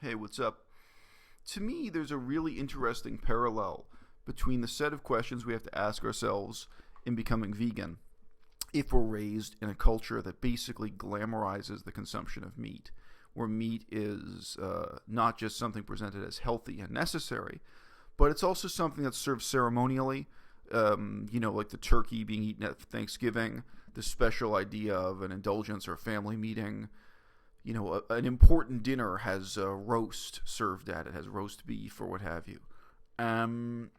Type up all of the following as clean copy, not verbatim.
Hey, what's up? To me, there's a really interesting parallel between the set of questions we have to ask ourselves in becoming vegan if we're raised in a culture that basically glamorizes the consumption of meat, where meat is not just something presented as healthy and necessary, but it's also something that's served ceremonially, like the turkey being eaten at Thanksgiving, the special idea of an indulgence or a family meeting. An important dinner has a roast served at it, has roast beef or what have you. Um,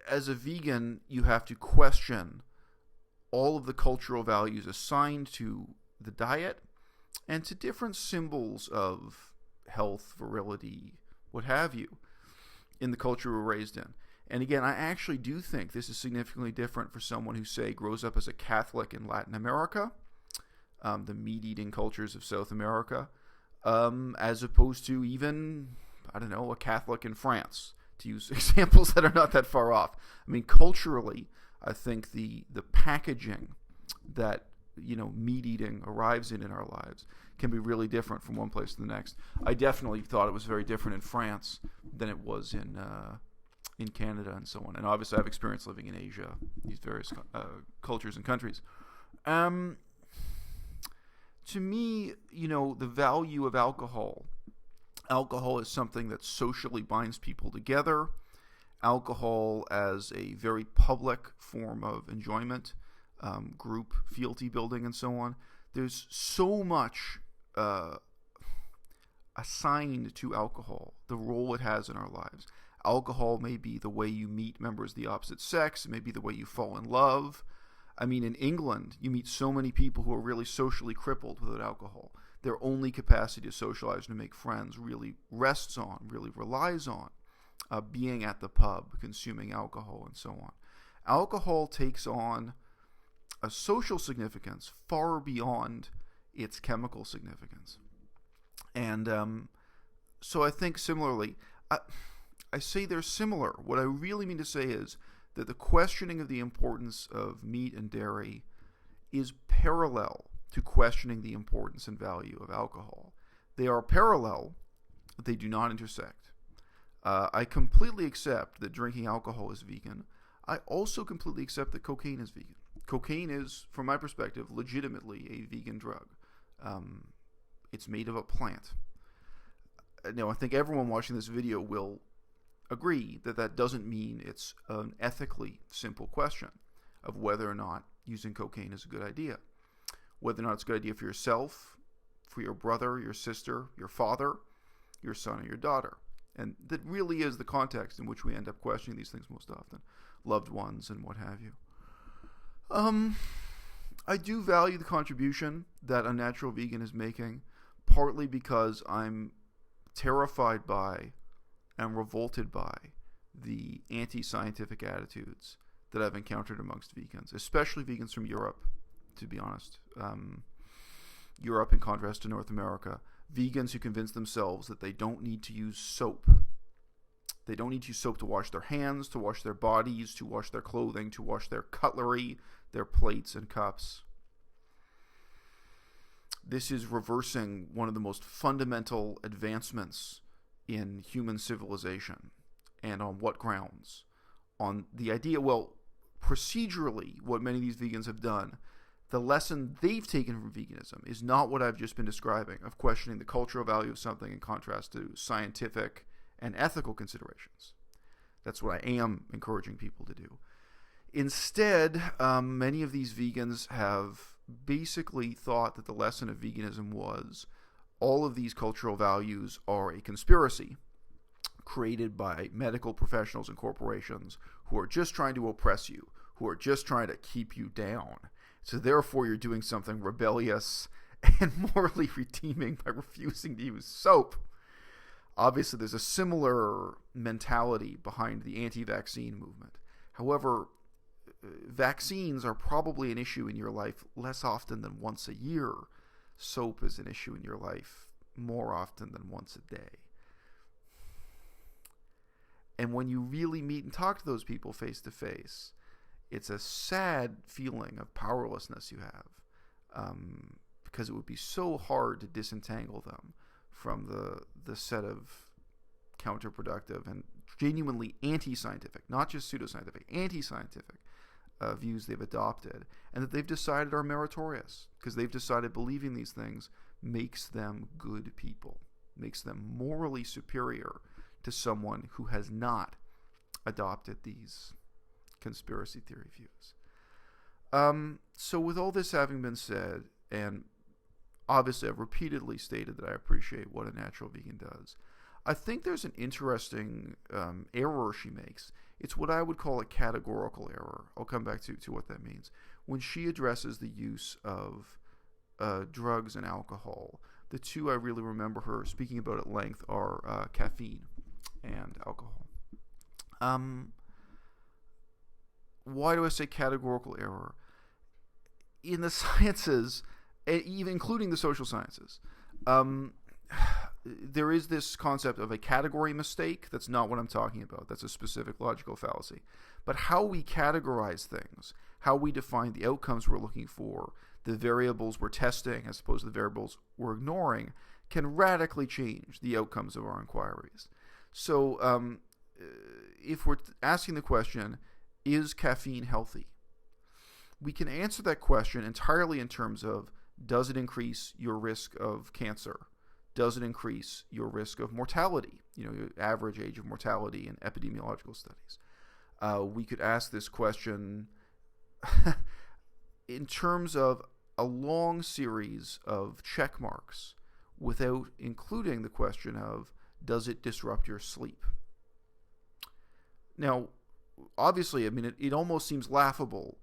as a vegan, you have to question all of the cultural values assigned to the diet and to different symbols of health, virility, what have you, in the culture we're raised in. And again, I actually do think this is significantly different for someone who, say, grows up as a Catholic in Latin America, the meat-eating cultures of South America, as opposed to even, I don't know, a Catholic in France, to use examples that are not that far off. I mean, culturally, I think the packaging that, meat-eating arrives in our lives can be really different from one place to the next. I definitely thought it was very different in France than it was in Canada and so on. And obviously, I've experienced living in Asia, these various cultures and countries. To me, the value of alcohol. Alcohol is something that socially binds people together. Alcohol as a very public form of enjoyment, group fealty building, and so on. There's so much assigned to alcohol, the role it has in our lives. Alcohol may be the way you meet members of the opposite sex. It may be the way you fall in love. I mean, in England, you meet so many people who are really socially crippled without alcohol. Their only capacity to socialize and to make friends really rests on, really relies on being at the pub, consuming alcohol, and so on. Alcohol takes on a social significance far beyond its chemical significance. And so I think similarly, I say they're similar. What I really mean to say is that the questioning of the importance of meat and dairy is parallel to questioning the importance and value of alcohol. They are parallel, but they do not intersect. I completely accept that drinking alcohol is vegan. I also completely accept that cocaine is vegan. Cocaine is, from my perspective, legitimately a vegan drug. It's made of a plant. Now, I think everyone watching this video will agree that that doesn't mean it's an ethically simple question of whether or not using cocaine is a good idea. Whether or not it's a good idea for yourself, for your brother, your sister, your father, your son, or your daughter. And that really is the context in which we end up questioning these things most often. Loved ones and what have you. I do value the contribution that Unnatural Vegan is making, partly because I'm terrified by and revolted by the anti-scientific attitudes that I've encountered amongst vegans, especially vegans from Europe, to be honest. Europe, in contrast to North America, vegans who convince themselves that they don't need to use soap. They don't need to use soap to wash their hands, to wash their bodies, to wash their clothing, to wash their cutlery, their plates and cups. This is reversing one of the most fundamental advancements in human civilization. And on what grounds? On the idea, procedurally, what many of these vegans have done, the lesson they've taken from veganism is not what I've just been describing, of questioning the cultural value of something in contrast to scientific and ethical considerations. That's what I am encouraging people to do. Instead, many of these vegans have basically thought that the lesson of veganism was all of these cultural values are a conspiracy created by medical professionals and corporations who are just trying to oppress you, who are just trying to keep you down. So therefore, you're doing something rebellious and morally redeeming by refusing to use soap. Obviously, there's a similar mentality behind the anti-vaccine movement. However, vaccines are probably an issue in your life less often than once a year. Soap is an issue in your life more often than once a day. And when you really meet and talk to those people face to face, it's a sad feeling of powerlessness you have, because it would be so hard to disentangle them from the set of counterproductive and genuinely anti-scientific, not just pseudoscientific, anti-scientific views they've adopted, and that they've decided are meritorious, because they've decided believing these things makes them good people, makes them morally superior to someone who has not adopted these conspiracy theory views. So with all this having been said, and obviously I've repeatedly stated that I appreciate what Unnatural Vegan does, I think there's an interesting error she makes. It's what I would call a categorical error. I'll come back to what that means. When she addresses the use of drugs and alcohol, the two I really remember her speaking about at length are caffeine and alcohol. Why do I say categorical error? In the sciences, even including the social sciences, there is this concept of a category mistake. That's not what I'm talking about. That's a specific logical fallacy. But how we categorize things, how we define the outcomes we're looking for, the variables we're testing as opposed to the variables we're ignoring, can radically change the outcomes of our inquiries. So if we're asking the question, is caffeine healthy? We can answer that question entirely in terms of, does it increase your risk of cancer? Does it increase your risk of mortality? Your average age of mortality in epidemiological studies. We could ask this question in terms of a long series of check marks without including the question of, does it disrupt your sleep? Now, obviously, it almost seems laughable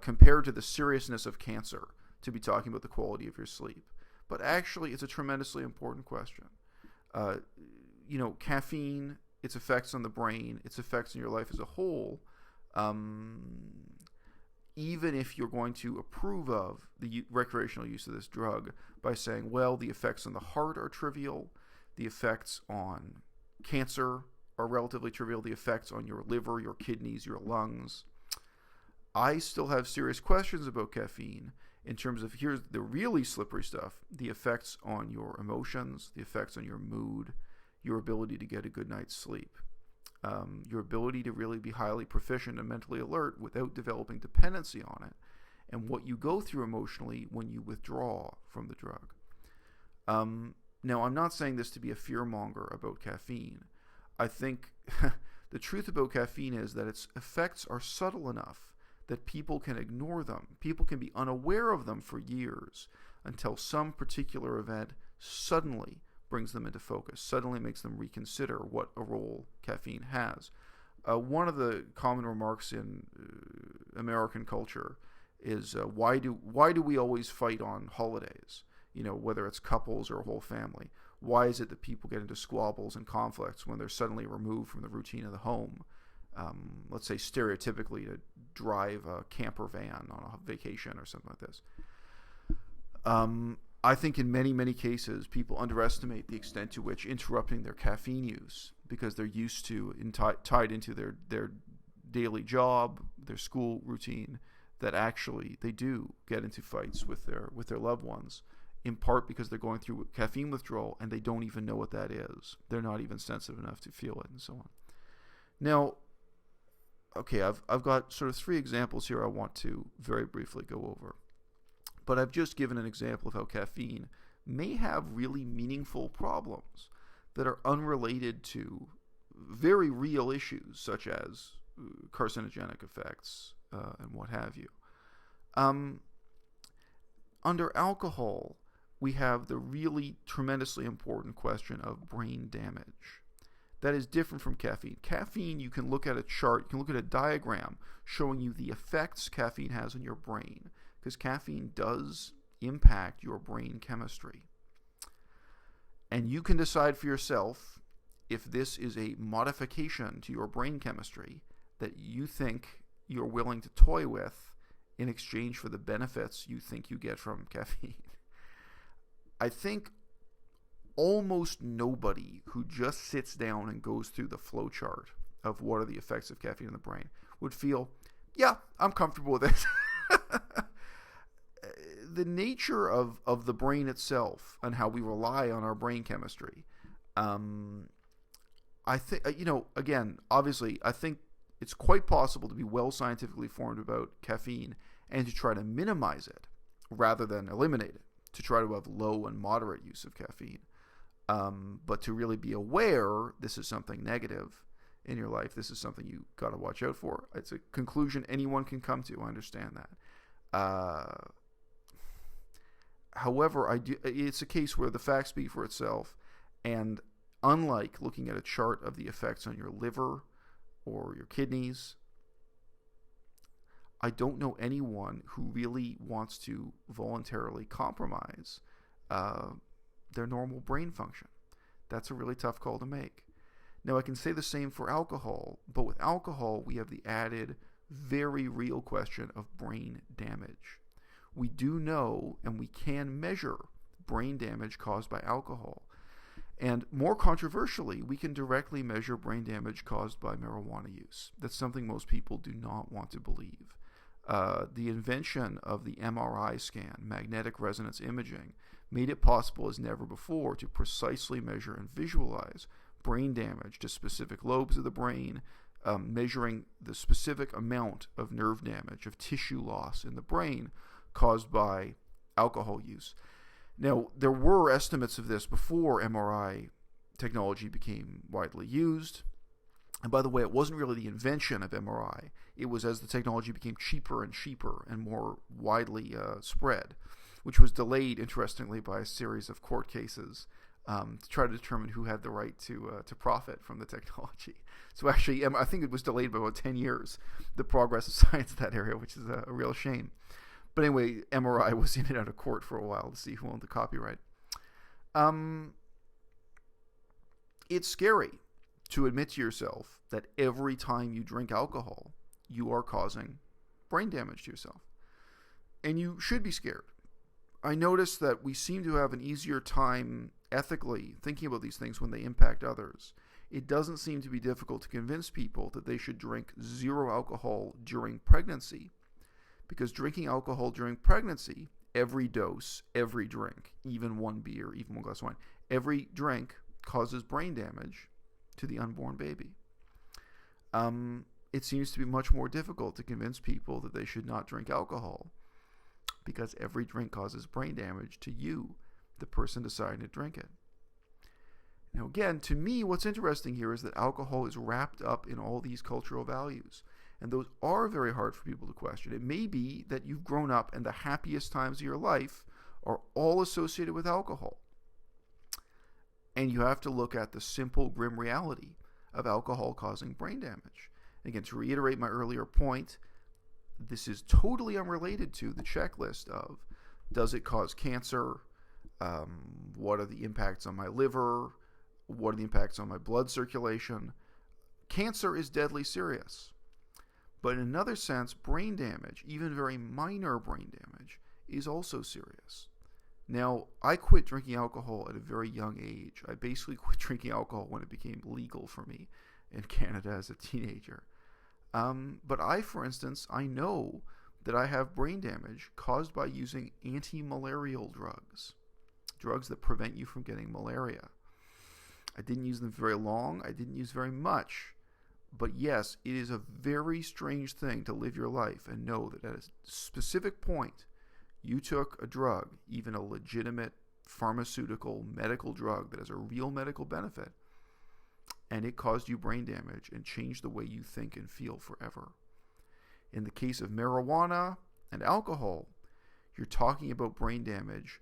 compared to the seriousness of cancer to be talking about the quality of your sleep. But actually, it's a tremendously important question. Caffeine, its effects on the brain, its effects on your life as a whole, even if you're going to approve of the recreational use of this drug by saying, well, the effects on the heart are trivial, the effects on cancer are relatively trivial, the effects on your liver, your kidneys, your lungs, I still have serious questions about caffeine in terms of, here's the really slippery stuff, the effects on your emotions, the effects on your mood, your ability to get a good night's sleep, your ability to really be highly proficient and mentally alert without developing dependency on it, and what you go through emotionally when you withdraw from the drug. Now, I'm not saying this to be a fearmonger about caffeine. I think the truth about caffeine is that its effects are subtle enough that people can ignore them. People can be unaware of them for years until some particular event suddenly brings them into focus, suddenly makes them reconsider what a role caffeine has. One of the common remarks in American culture is, why do we always fight on holidays? Whether it's couples or a whole family. Why is it that people get into squabbles and conflicts when they're suddenly removed from the routine of the home? Let's say stereotypically to drive a camper van on a vacation or something like this. I think in many, many cases, people underestimate the extent to which interrupting their caffeine use, because they're used to, tied into their daily job, their school routine, that actually they do get into fights with their loved ones, in part because they're going through caffeine withdrawal and they don't even know what that is. They're not even sensitive enough to feel it and so on. Now, okay, I've got sort of 3 examples here I want to very briefly go over. But I've just given an example of how caffeine may have really meaningful problems that are unrelated to very real issues, such as carcinogenic effects and what have you. Under alcohol, we have the really tremendously important question of brain damage. That is different from caffeine. Caffeine, you can look at a chart, you can look at a diagram showing you the effects caffeine has on your brain, because caffeine does impact your brain chemistry. And you can decide for yourself if this is a modification to your brain chemistry that you think you're willing to toy with in exchange for the benefits you think you get from caffeine. I think almost nobody who just sits down and goes through the flow chart of what are the effects of caffeine in the brain would feel, yeah, I'm comfortable with it. the nature of the brain itself and how we rely on our brain chemistry, I think, again, obviously, I think it's quite possible to be well scientifically informed about caffeine and to try to minimize it rather than eliminate it, to try to have low and moderate use of caffeine. But to really be aware this is something negative in your life, this is something you got to watch out for. It's a conclusion anyone can come to. I understand that. However, it's a case where the facts speak for itself, and unlike looking at a chart of the effects on your liver or your kidneys, I don't know anyone who really wants to voluntarily compromise their normal brain function. That's a really tough call to make. Now, I can say the same for alcohol, but with alcohol, we have the added, very real question of brain damage. We do know and we can measure brain damage caused by alcohol. And more controversially, we can directly measure brain damage caused by marijuana use. That's something most people do not want to believe. The invention of the MRI scan, magnetic resonance imaging, made it possible as never before to precisely measure and visualize brain damage to specific lobes of the brain, measuring the specific amount of nerve damage, of tissue loss in the brain caused by alcohol use. Now, there were estimates of this before MRI technology became widely used. And by the way, it wasn't really the invention of MRI. It was as the technology became cheaper and cheaper and more widely spread, which was delayed, interestingly, by a series of court cases to try to determine who had the right to profit from the technology. So actually, I think it was delayed by about 10 years, the progress of science in that area, which is a real shame. But anyway, MRI was in and out of court for a while to see who owned the copyright. It's scary to admit to yourself that every time you drink alcohol, you are causing brain damage to yourself. And you should be scared. I notice that we seem to have an easier time ethically thinking about these things when they impact others. It doesn't seem to be difficult to convince people that they should drink zero alcohol during pregnancy, because drinking alcohol during pregnancy, every dose, every drink, even one beer, even one glass of wine, every drink causes brain damage to the unborn baby. It seems to be much more difficult to convince people that they should not drink alcohol, because every drink causes brain damage to you, the person deciding to drink it. Now again, to me, what's interesting here is that alcohol is wrapped up in all these cultural values. And those are very hard for people to question. It may be that you've grown up and the happiest times of your life are all associated with alcohol. And you have to look at the simple, grim reality of alcohol causing brain damage. Again, to reiterate my earlier point, this is totally unrelated to the checklist of, does it cause cancer? What are the impacts on my liver? What are the impacts on my blood circulation? Cancer is deadly serious. But in another sense, brain damage, even very minor brain damage, is also serious. Now, I quit drinking alcohol at a very young age. I basically quit drinking alcohol when it became legal for me in Canada as a teenager. But for instance, I know that I have brain damage caused by using anti-malarial drugs that prevent you from getting malaria. I didn't use them very long. I didn't use very much. But yes, it is a very strange thing to live your life and know that at a specific point, you took a drug, even a legitimate pharmaceutical medical drug that has a real medical benefit, and it caused you brain damage and changed the way you think and feel forever. In the case of marijuana and alcohol, you're talking about brain damage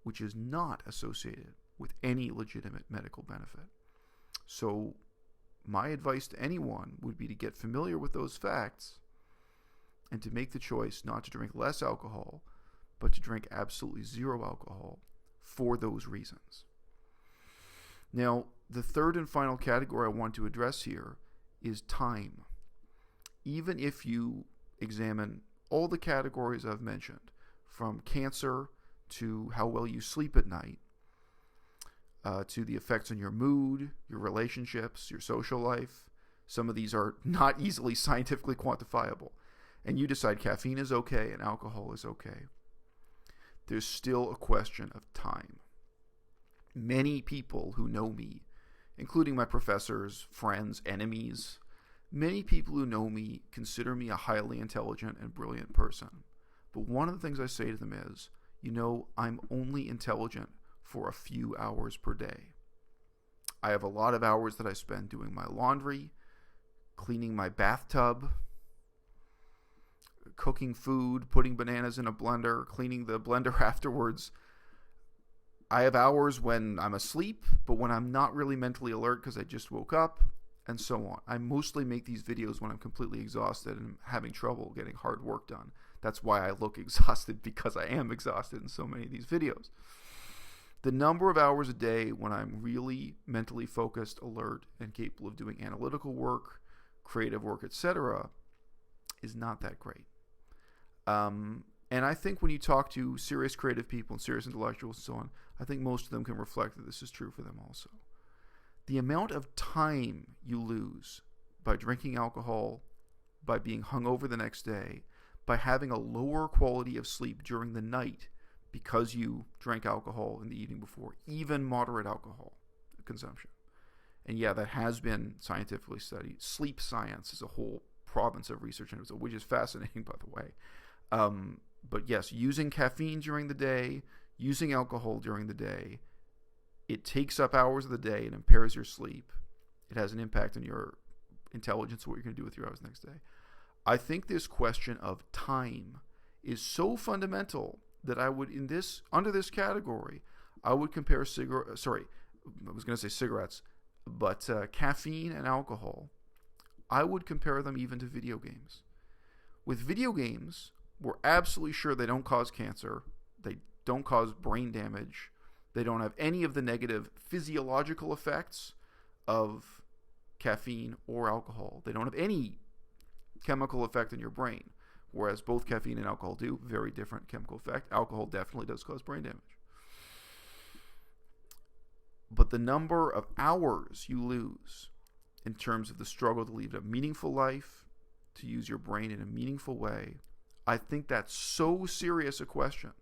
which is not associated with any legitimate medical benefit. So my advice to anyone would be to get familiar with those facts and to make the choice not to drink less alcohol, but to drink absolutely zero alcohol for those reasons. Now, the third and final category I want to address here is time. Even if you examine all the categories I've mentioned, from cancer to how well you sleep at night, to the effects on your mood, your relationships, your social life. Some of these are not easily scientifically quantifiable. And you decide caffeine is okay and alcohol is okay. there's still a question of time. Many people who know me, including my professors, friends, enemies, many people who know me consider me a highly intelligent and brilliant person. But one of the things I say to them is, I'm only intelligent for a few hours per day. I have a lot of hours that I spend doing my laundry, cleaning my bathtub, cooking food, putting bananas in a blender, cleaning the blender afterwards. I have hours when I'm asleep, but when I'm not really mentally alert because I just woke up, and so on. I mostly make these videos when I'm completely exhausted and having trouble getting hard work done. That's why I look exhausted, because I am exhausted in so many of these videos. The number of hours a day when I'm really mentally focused, alert, and capable of doing analytical work, creative work, etc., is not that great. And I think when you talk to serious creative people and serious intellectuals and so on, I think most of them can reflect that this is true for them also. The amount of time you lose by drinking alcohol, by being hungover the next day, by having a lower quality of sleep during the night because you drank alcohol in the evening before, even moderate alcohol consumption. And yeah, that has been scientifically studied. Sleep science is a whole province of research, which is fascinating, by the way. But yes, using caffeine during the day, using alcohol during the day, it takes up hours of the day and impairs your sleep. It has an impact on your intelligence, what you're going to do with your hours the next day. I think this question of time is so fundamental that I would, under this category, I would compare cigarettes, but caffeine and alcohol, I would compare them even to video games. With video games, we're absolutely sure they don't cause cancer, they don't cause brain damage, they don't have any of the negative physiological effects of caffeine or alcohol. They don't have any chemical effect in your brain, whereas both caffeine and alcohol do. Very different chemical effect. Alcohol definitely does cause brain damage. But the number of hours you lose in terms of the struggle to lead a meaningful life, to use your brain in a meaningful way, I think that's so serious a question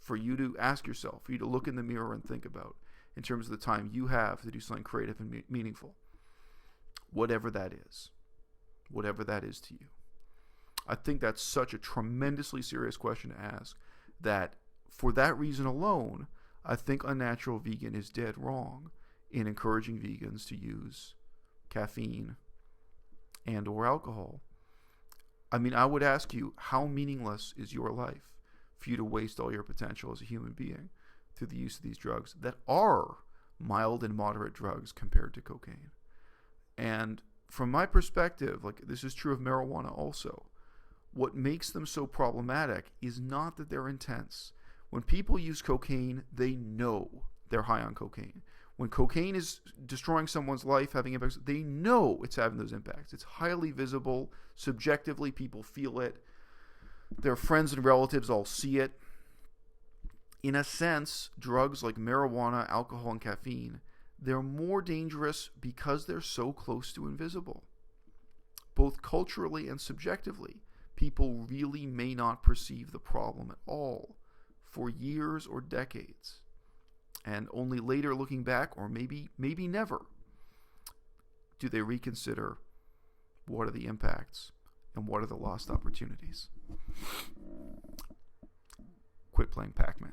for you to ask yourself, for you to look in the mirror and think about in terms of the time you have to do something creative and meaningful. Whatever that is to you. I think that's such a tremendously serious question to ask that for that reason alone, I think Unnatural Vegan is dead wrong in encouraging vegans to use caffeine and or alcohol. I mean, I would ask you, how meaningless is your life for you to waste all your potential as a human being through the use of these drugs that are mild and moderate drugs compared to cocaine? And from my perspective, like this is true of marijuana also, what makes them so problematic is not that they're intense. When people use cocaine, they know they're high on cocaine. When cocaine is destroying someone's life, having impacts, they know it's having those impacts. It's highly visible. Subjectively, people feel it. Their friends and relatives all see it. In a sense, drugs like marijuana, alcohol, and caffeine, they're more dangerous because they're so close to invisible. Both culturally and subjectively, people really may not perceive the problem at all for years or decades. And only later looking back, or maybe never, do they reconsider what are the impacts and what are the lost opportunities. Quit playing Pac-Man.